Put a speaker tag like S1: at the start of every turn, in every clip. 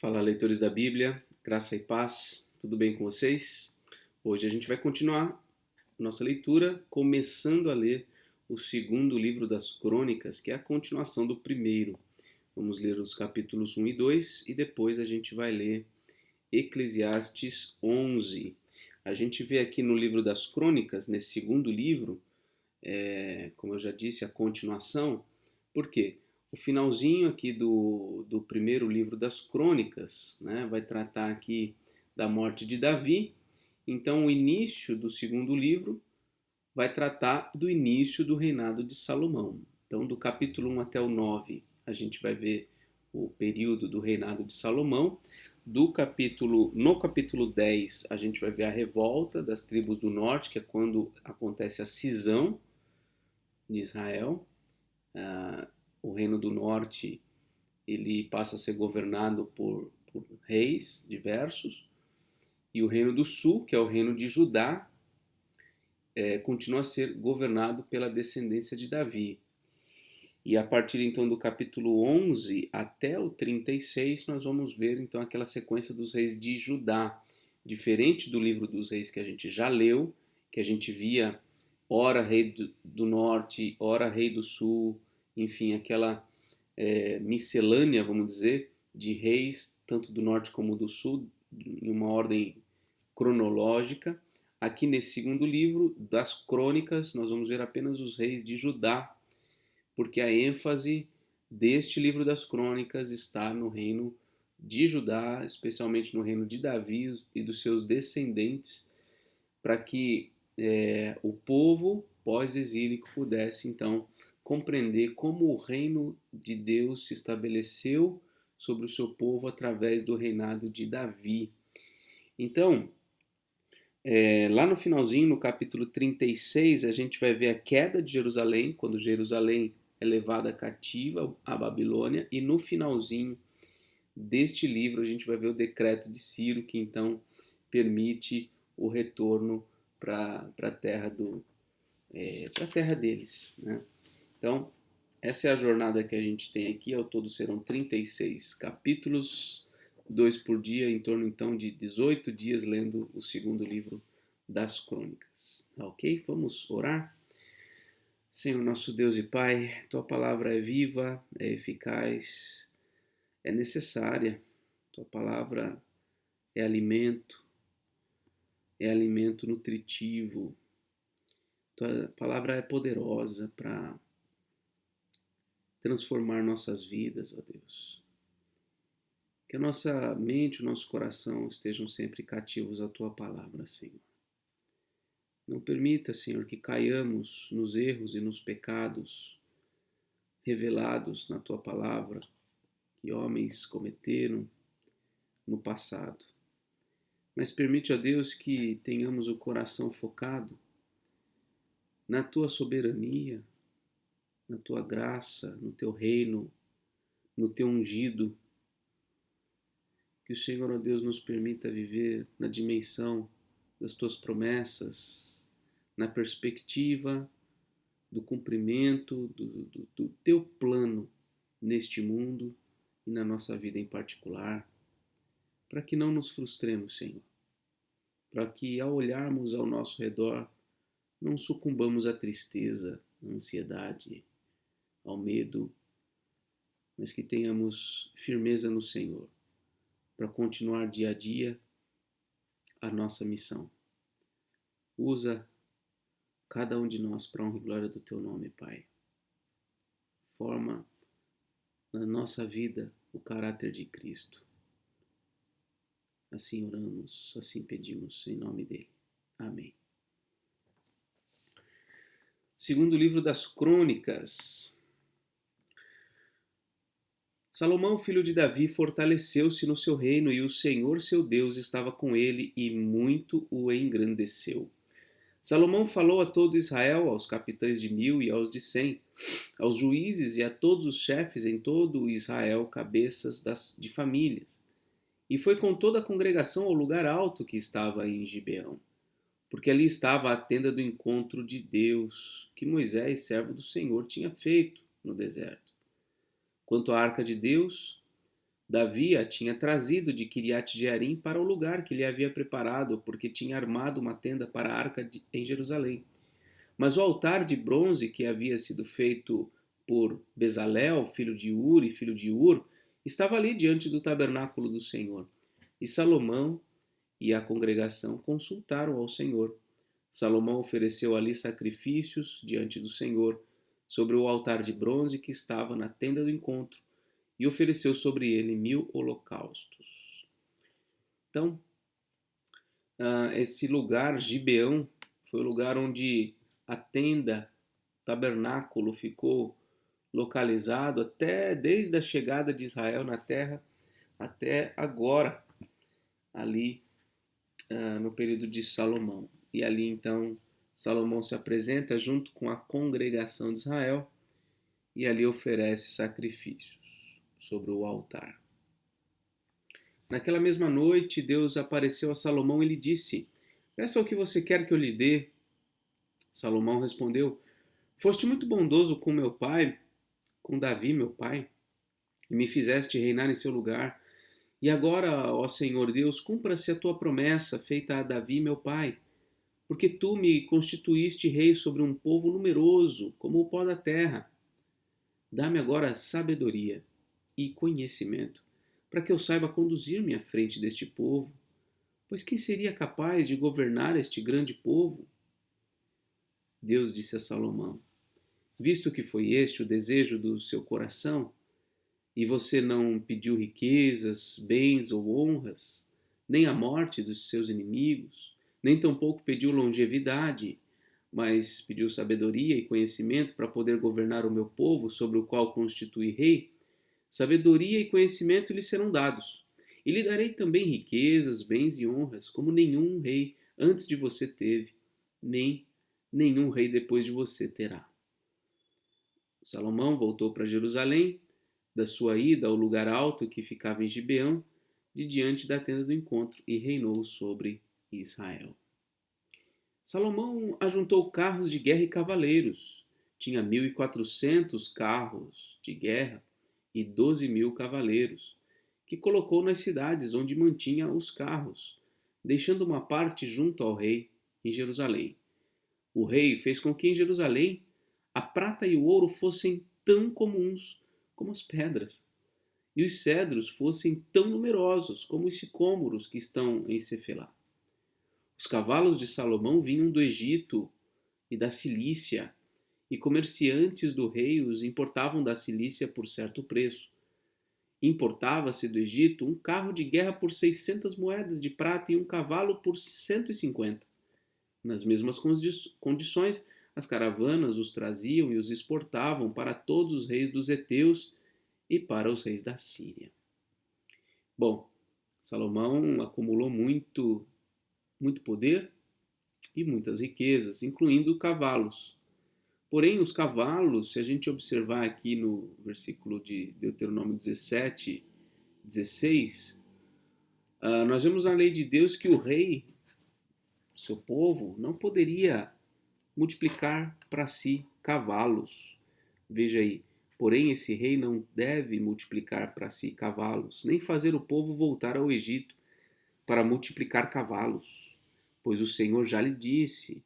S1: Fala, leitores da Bíblia, graça e paz, tudo bem com vocês? Hoje a gente vai continuar nossa leitura, começando a ler o segundo livro das Crônicas, que é a continuação do primeiro. Vamos ler os capítulos 1 e 2 e depois a gente vai ler Eclesiastes 11. A gente vê aqui no livro das Crônicas, nesse segundo livro, como eu já disse, a continuação. Por quê? O finalzinho aqui do primeiro livro das Crônicas, né, vai tratar aqui da morte de Davi. Então, o início do segundo livro vai tratar do início do reinado de Salomão. Então, do capítulo 1 até o 9, a gente vai ver o período do reinado de Salomão. No capítulo 10, a gente vai ver a revolta das tribos do norte, que é quando acontece a cisão de Israel. O reino do norte ele passa a ser governado por reis diversos, e o reino do sul, que é o reino de Judá, continua a ser governado pela descendência de Davi. E a partir então do capítulo 11 até o 36, nós vamos ver então aquela sequência dos reis de Judá, diferente do livro dos reis que a gente já leu, que a gente via ora rei do norte, ora rei do sul, enfim, aquela miscelânea, vamos dizer, de reis, tanto do norte como do sul, em uma ordem cronológica. Aqui nesse segundo livro das Crônicas, nós vamos ver apenas os reis de Judá, porque a ênfase deste livro das Crônicas está no reino de Judá, especialmente no reino de Davi e dos seus descendentes, para que o povo pós-exílico pudesse então compreender como o reino de Deus se estabeleceu sobre o seu povo através do reinado de Davi. Então, lá no finalzinho, no capítulo 36, a gente vai ver a queda de Jerusalém, quando Jerusalém é levada cativa à Babilônia, e no finalzinho deste livro a gente vai ver o decreto de Ciro, que então permite o retorno para a terra deles, né? Então, essa é a jornada que a gente tem aqui. Ao todo serão 36 capítulos, 2 por dia, em torno então de 18 dias lendo o segundo livro das Crônicas. Ok? Vamos orar? Senhor nosso Deus e Pai, Tua palavra é viva, é eficaz, é necessária. Tua palavra é alimento nutritivo. Tua palavra é poderosa para transformar nossas vidas, ó Deus. Que a nossa mente, o nosso coração estejam sempre cativos à Tua palavra, Senhor. Não permita, Senhor, que caiamos nos erros e nos pecados revelados na Tua palavra que homens cometeram no passado. Mas permite, ó Deus, que tenhamos o coração focado na Tua soberania, na Tua graça, no Teu reino, no Teu ungido. Que o Senhor, ó Deus, nos permita viver na dimensão das Tuas promessas, na perspectiva do cumprimento do Teu plano neste mundo e na nossa vida em particular, para que não nos frustremos, Senhor, para que ao olharmos ao nosso redor não sucumbamos à tristeza, à ansiedade, ao medo, mas que tenhamos firmeza no Senhor para continuar dia a dia a nossa missão. Usa cada um de nós para a honra e glória do Teu nome, Pai. Forma na nossa vida o caráter de Cristo. Assim oramos, assim pedimos, em nome dele. Amém. Segundo livro das Crônicas. Salomão, filho de Davi, fortaleceu-se no seu reino e o Senhor seu Deus estava com ele e muito o engrandeceu. Salomão falou a todo Israel, aos capitães de 1000 e aos de 100, aos juízes e a todos os chefes em todo Israel, cabeças de famílias. E foi com toda a congregação ao lugar alto que estava em Gibeão, porque ali estava a tenda do encontro de Deus, que Moisés, servo do Senhor, tinha feito no deserto. Quanto à arca de Deus, Davi a tinha trazido de Quiriate-Jearim para o lugar que ele havia preparado, porque tinha armado uma tenda para a arca em Jerusalém. Mas o altar de bronze que havia sido feito por Bezalel, filho de Uri, filho de Ur, estava ali diante do tabernáculo do Senhor. E Salomão e a congregação consultaram ao Senhor. Salomão ofereceu ali sacrifícios diante do Senhor, sobre o altar de bronze que estava na tenda do encontro, e ofereceu sobre ele 1000 holocaustos. Então, esse lugar, Gibeão, foi o lugar onde a tenda, o tabernáculo, ficou localizado até desde a chegada de Israel na terra até agora, ali no período de Salomão. E ali então Salomão se apresenta junto com a congregação de Israel e ali oferece sacrifícios sobre o altar. Naquela mesma noite, Deus apareceu a Salomão e lhe disse: peça o que você quer que eu lhe dê. Salomão respondeu: foste muito bondoso com meu pai, com Davi, meu pai, e me fizeste reinar em seu lugar. E agora, ó Senhor Deus, cumpra-se a tua promessa feita a Davi, meu pai, porque tu me constituíste rei sobre um povo numeroso, como o pó da terra. Dá-me agora sabedoria e conhecimento, para que eu saiba conduzir-me à frente deste povo, pois quem seria capaz de governar este grande povo? Deus disse a Salomão: visto que foi este o desejo do seu coração, e você não pediu riquezas, bens ou honras, nem a morte dos seus inimigos, nem tampouco pediu longevidade, mas pediu sabedoria e conhecimento para poder governar o meu povo, sobre o qual constituí rei, sabedoria e conhecimento lhe serão dados. E lhe darei também riquezas, bens e honras, como nenhum rei antes de você teve, nem nenhum rei depois de você terá. Salomão voltou para Jerusalém, da sua ida ao lugar alto que ficava em Gibeão, de diante da tenda do encontro, e reinou sobre Israel. Salomão ajuntou carros de guerra e cavaleiros. Tinha 1.400 carros de guerra e 12.000 cavaleiros, que colocou nas cidades onde mantinha os carros, deixando uma parte junto ao rei em Jerusalém. O rei fez com que em Jerusalém a prata e o ouro fossem tão comuns como as pedras, e os cedros fossem tão numerosos como os sicômoros que estão em Cefelá. Os cavalos de Salomão vinham do Egito e da Cilícia, e comerciantes do rei os importavam da Cilícia por certo preço. Importava-se do Egito um carro de guerra por 600 moedas de prata e um cavalo por 150. Nas mesmas condições, as caravanas os traziam e os exportavam para todos os reis dos heteus e para os reis da Síria. Bom, Salomão acumulou muito poder e muitas riquezas, incluindo cavalos. Porém, os cavalos, se a gente observar aqui no versículo de Deuteronômio 17, 16, nós vemos na lei de Deus que o rei, seu povo, não poderia multiplicar para si cavalos. Veja aí, porém esse rei não deve multiplicar para si cavalos, nem fazer o povo voltar ao Egito para multiplicar cavalos, pois o Senhor já lhe disse: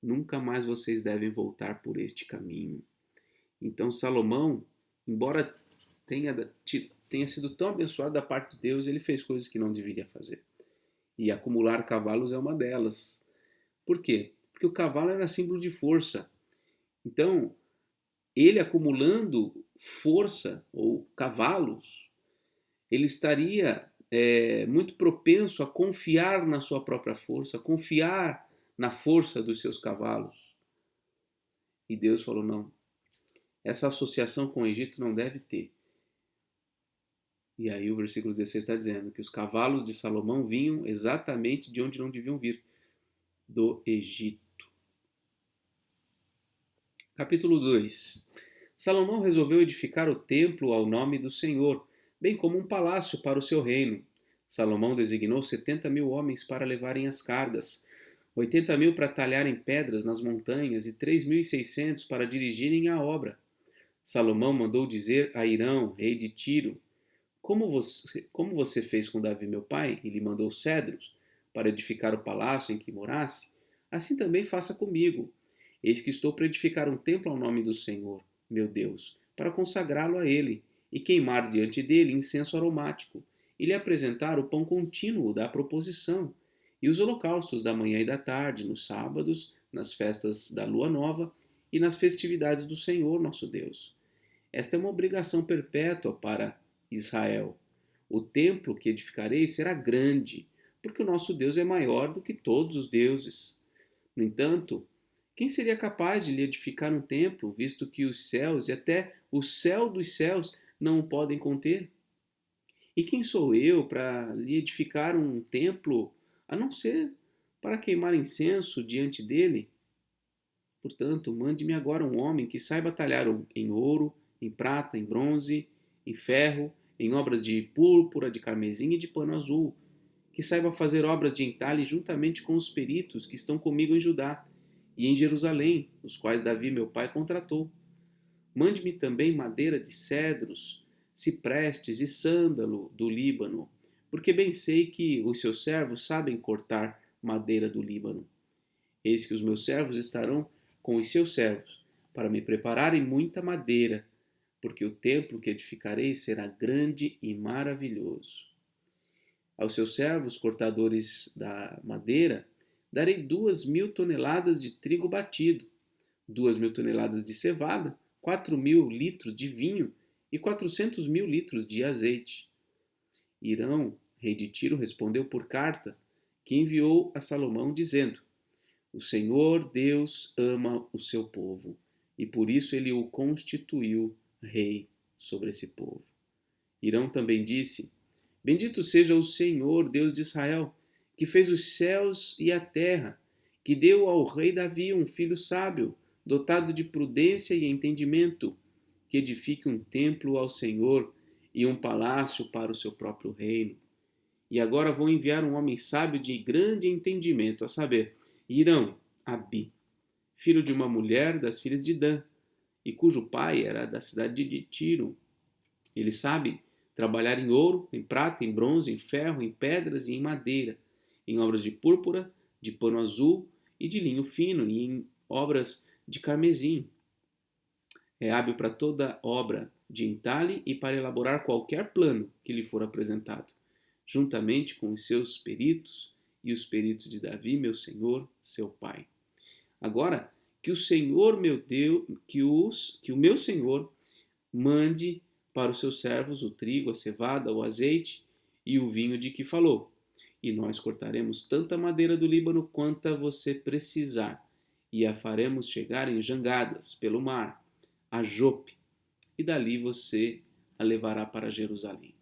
S1: nunca mais vocês devem voltar por este caminho. Então Salomão, embora tenha sido tão abençoado da parte de Deus, ele fez coisas que não deveria fazer. E acumular cavalos é uma delas. Por quê? Porque o cavalo era símbolo de força. Então, ele acumulando força ou cavalos, ele estaria muito propenso a confiar na sua própria força, confiar na força dos seus cavalos. E Deus falou: não, essa associação com o Egito não deve ter. E aí o versículo 16 está dizendo que os cavalos de Salomão vinham exatamente de onde não deviam vir, do Egito. Capítulo 2. Salomão resolveu edificar o templo ao nome do Senhor, bem como um palácio para o seu reino. Salomão designou 70.000 homens para levarem as cargas, 80.000 para talharem pedras nas montanhas e 3.600 para dirigirem a obra. Salomão mandou dizer a Irão, rei de Tiro: como você fez com Davi meu pai, e lhe mandou cedros para edificar o palácio em que morasse, assim também faça comigo. Eis que estou para edificar um templo ao nome do Senhor, meu Deus, para consagrá-lo a ele, e queimar diante dele incenso aromático, e lhe apresentar o pão contínuo da proposição, e os holocaustos da manhã e da tarde, nos sábados, nas festas da lua nova e nas festividades do Senhor nosso Deus. Esta é uma obrigação perpétua para Israel. O templo que edificarei será grande, porque o nosso Deus é maior do que todos os deuses. No entanto, quem seria capaz de lhe edificar um templo, visto que os céus e até o céu dos céus não o podem conter? E quem sou eu para lhe edificar um templo, a não ser para queimar incenso diante dele? Portanto, mande-me agora um homem que saiba talhar em ouro, em prata, em bronze, em ferro, em obras de púrpura, de carmesim e de pano azul, que saiba fazer obras de entalhe juntamente com os peritos que estão comigo em Judá e em Jerusalém, os quais Davi meu pai contratou. Mande-me também madeira de cedros, ciprestes e sândalo do Líbano, porque bem sei que os seus servos sabem cortar madeira do Líbano. Eis que os meus servos estarão com os seus servos, para me prepararem muita madeira, porque o templo que edificarei será grande e maravilhoso. Aos seus servos, cortadores da madeira, darei 2.000 toneladas de trigo batido, 2.000 toneladas de cevada, 4.000 litros de vinho e 400.000 litros de azeite. Irão, rei de Tiro, respondeu por carta, que enviou a Salomão, dizendo: O Senhor Deus ama o seu povo, e por isso ele o constituiu rei sobre esse povo. Irão também disse: Bendito seja o Senhor, Deus de Israel, que fez os céus e a terra, que deu ao rei Davi um filho sábio, dotado de prudência e entendimento, que edifique um templo ao Senhor e um palácio para o seu próprio reino. E agora vou enviar um homem sábio de grande entendimento, a saber, Irão, Abi, filho de uma mulher das filhas de Dan, e cujo pai era da cidade de Tiro. Ele sabe trabalhar em ouro, em prata, em bronze, em ferro, em pedras e em madeira, em obras de púrpura, de pano azul e de linho fino, e em obras de carmesim. É hábil para toda obra de entalhe e para elaborar qualquer plano que lhe for apresentado, juntamente com os seus peritos e os peritos de Davi, meu senhor, seu pai. Agora, que o Senhor meu Deus, que o meu Senhor mande para os seus servos o trigo, a cevada, o azeite e o vinho de que falou. E nós cortaremos tanta madeira do Líbano quanta você precisar, e a faremos chegar em jangadas pelo mar, a Jope, e dali você a levará para Jerusalém.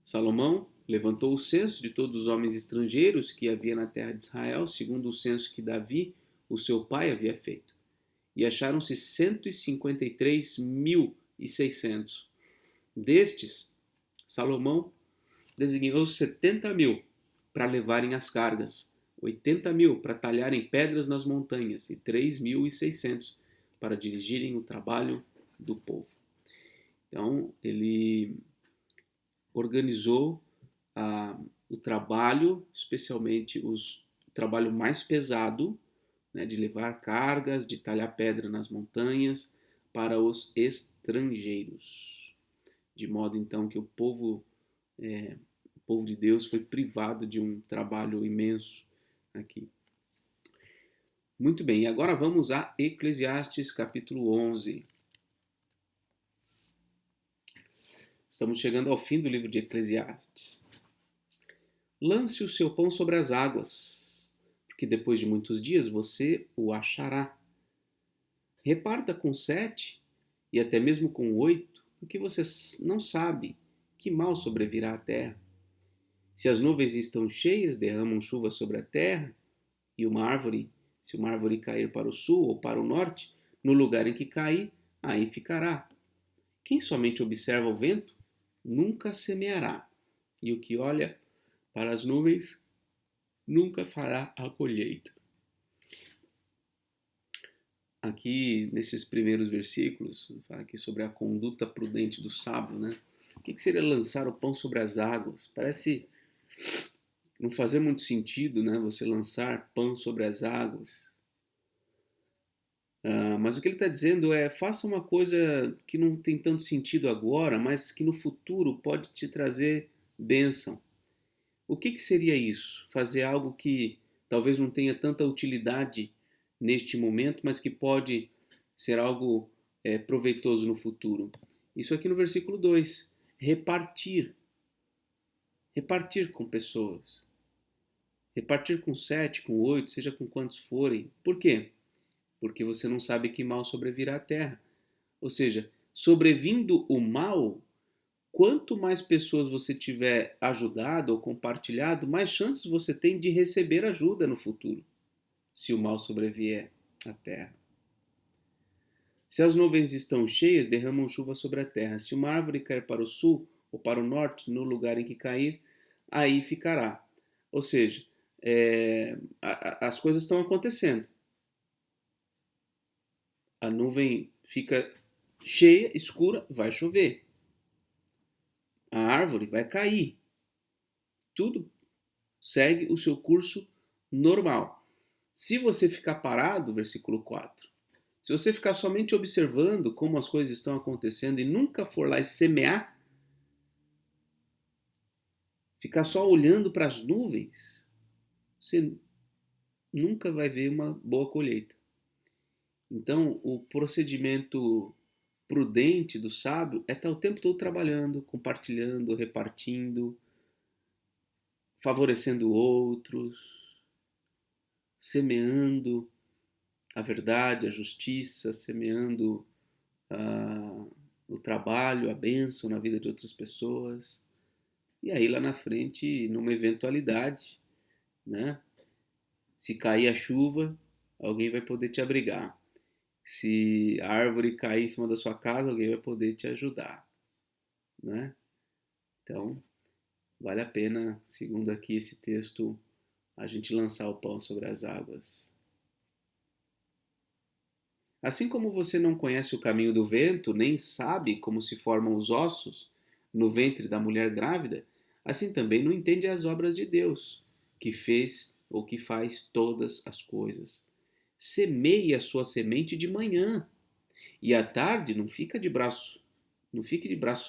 S1: Salomão levantou o censo de todos os homens estrangeiros que havia na terra de Israel, segundo o censo que Davi, o seu pai, havia feito. E acharam-se 153.600. Destes, Salomão designou 70.000 para levarem as cargas, 80.000 para talharem pedras nas montanhas e 3.600 para dirigirem o trabalho do povo. Então, ele organizou o trabalho, especialmente o trabalho mais pesado, né, de levar cargas, de talhar pedra nas montanhas para os estrangeiros. De modo, então, que o povo de Deus foi privado de um trabalho imenso aqui. Muito bem, e agora vamos a Eclesiastes capítulo 11. Estamos chegando ao fim do livro de Eclesiastes. Lance o seu pão sobre as águas, porque depois de muitos dias você o achará. Reparta com 7 e até mesmo com 8, porque você não sabe que mal sobrevirá à terra. Se as nuvens estão cheias, derramam chuva sobre a terra, e se uma árvore cair para o sul ou para o norte, no lugar em que cair, aí ficará. Quem somente observa o vento, nunca semeará, e o que olha para as nuvens, nunca fará a colheita. Aqui, nesses primeiros versículos, fala aqui sobre a conduta prudente do sábio, né? O que seria lançar o pão sobre as águas? Parece não fazer muito sentido, né? Você lançar pão sobre as águas. Mas o que ele está dizendo é: faça uma coisa que não tem tanto sentido agora, mas que no futuro pode te trazer bênção. O que seria isso? Fazer algo que talvez não tenha tanta utilidade neste momento, mas que pode ser algo proveitoso no futuro. Isso aqui no versículo 2. Repartir. Repartir com pessoas. Repartir com 7, com 8, seja com quantos forem. Por quê? Porque você não sabe que mal sobrevirá à terra. Ou seja, sobrevindo o mal, quanto mais pessoas você tiver ajudado ou compartilhado, mais chances você tem de receber ajuda no futuro, se o mal sobrevier à terra. Se as nuvens estão cheias, derramam chuva sobre a terra. Se uma árvore cair para o sul ou para o norte, no lugar em que cair, aí ficará. Ou seja, as coisas estão acontecendo. A nuvem fica cheia, escura, vai chover. A árvore vai cair. Tudo segue o seu curso normal. Se você ficar parado, versículo 4, se você ficar somente observando como as coisas estão acontecendo e nunca for lá e semear, ficar só olhando para as nuvens, você nunca vai ver uma boa colheita. Então, o procedimento prudente do sábio é estar o tempo todo trabalhando, compartilhando, repartindo, favorecendo outros, semeando a verdade, a justiça, semeando o trabalho, a bênção na vida de outras pessoas. E aí lá na frente, numa eventualidade, né? Se cair a chuva, alguém vai poder te abrigar. Se a árvore cair em cima da sua casa, alguém vai poder te ajudar, né? Então, vale a pena, segundo aqui esse texto, a gente lançar o pão sobre as águas. Assim como você não conhece o caminho do vento, nem sabe como se formam os ossos no ventre da mulher grávida, assim também não entende as obras de Deus, que fez ou que faz todas as coisas. Semeie a sua semente de manhã, e à tarde não fique de braços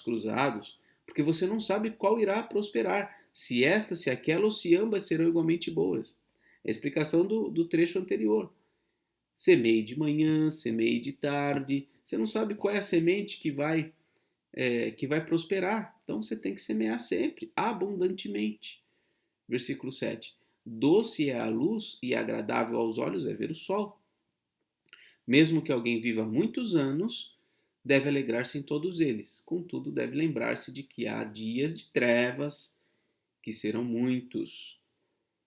S1: cruzados, porque você não sabe qual irá prosperar, se esta, se aquela ou se ambas serão igualmente boas. É a explicação do trecho anterior. Semeie de manhã, semeie de tarde. Você não sabe qual é a semente que vai prosperar. Então você tem que semear sempre, abundantemente. Versículo 7. Doce é a luz e agradável aos olhos é ver o sol. Mesmo que alguém viva muitos anos, deve alegrar-se em todos eles. Contudo, deve lembrar-se de que há dias de trevas, que serão muitos,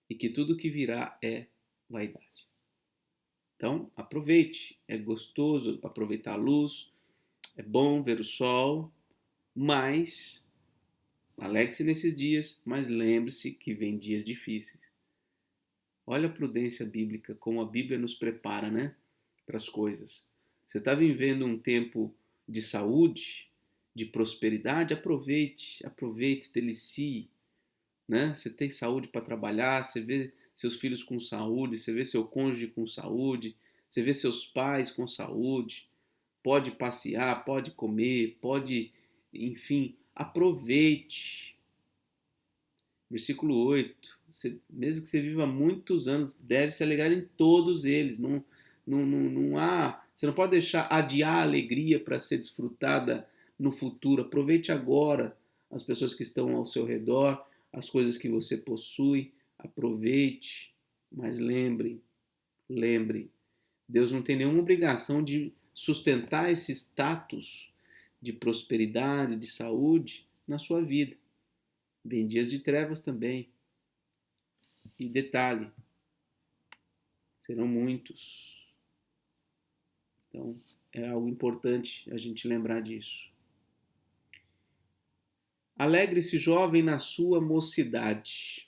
S1: e que tudo que virá é vaidade. Então, aproveite. É gostoso aproveitar a luz, é bom ver o sol, mas alegre-se nesses dias, mas lembre-se que vem dias difíceis. Olha a prudência bíblica, como a Bíblia nos prepara, né, para as coisas. Você está vivendo um tempo de saúde, de prosperidade, aproveite, se delicie, né? Você tem saúde para trabalhar, você vê seus filhos com saúde, você vê seu cônjuge com saúde, você vê seus pais com saúde, pode passear, pode comer, pode, enfim, aproveite. Versículo 8. Mesmo que você viva muitos anos, deve se alegrar em todos eles. Não há. Você não pode deixar adiar a alegria para ser desfrutada no futuro. Aproveite agora as pessoas que estão ao seu redor, as coisas que você possui. Aproveite, mas lembre, Deus não tem nenhuma obrigação de sustentar esse status de prosperidade, de saúde na sua vida. Vem dias de trevas também. E detalhe, serão muitos. Então, é algo importante a gente lembrar disso. Alegre-se, jovem, na sua mocidade,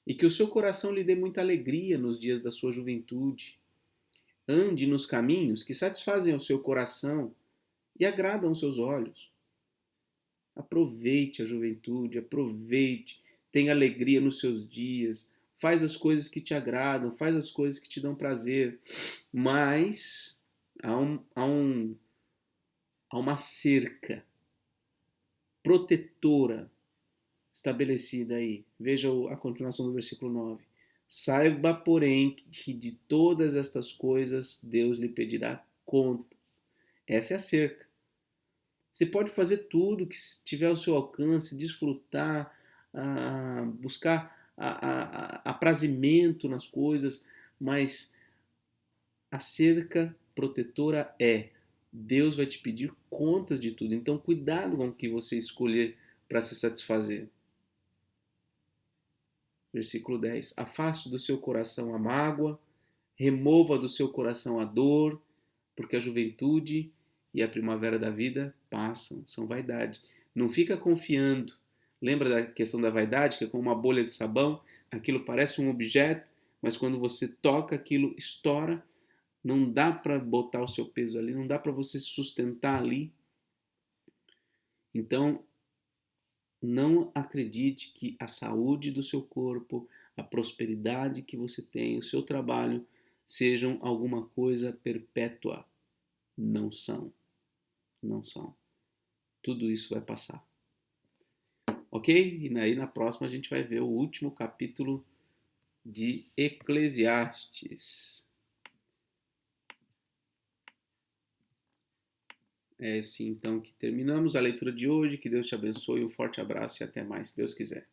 S1: e que o seu coração lhe dê muita alegria nos dias da sua juventude. Ande nos caminhos que satisfazem o seu coração e agradam os seus olhos. Aproveite a juventude, aproveite, tenha alegria nos seus dias, faz as coisas que te agradam, faz as coisas que te dão prazer, mas há uma cerca protetora estabelecida aí. Veja a continuação do versículo 9. Saiba, porém, que de todas estas coisas Deus lhe pedirá contas. Essa é a cerca. Você pode fazer tudo que estiver ao seu alcance, desfrutar, buscar aprazimento nas coisas, mas a cerca protetora é: Deus vai te pedir contas de tudo. Então, cuidado com o que você escolher para se satisfazer. Versículo 10. Afaste do seu coração a mágoa, remova do seu coração a dor, porque a juventude e a primavera da vida passam, são vaidade. Não fica confiando. Lembra da questão da vaidade, que é como uma bolha de sabão, aquilo parece um objeto, mas quando você toca, aquilo estoura, não dá para botar o seu peso ali, não dá para você se sustentar ali. Então, não acredite que a saúde do seu corpo, a prosperidade que você tem, o seu trabalho, sejam alguma coisa perpétua. Não são. Não são. Tudo isso vai passar. Ok? E aí na próxima a gente vai ver o último capítulo de Eclesiastes. É assim então que terminamos a leitura de hoje. Que Deus te abençoe. Um forte abraço e até mais, se Deus quiser.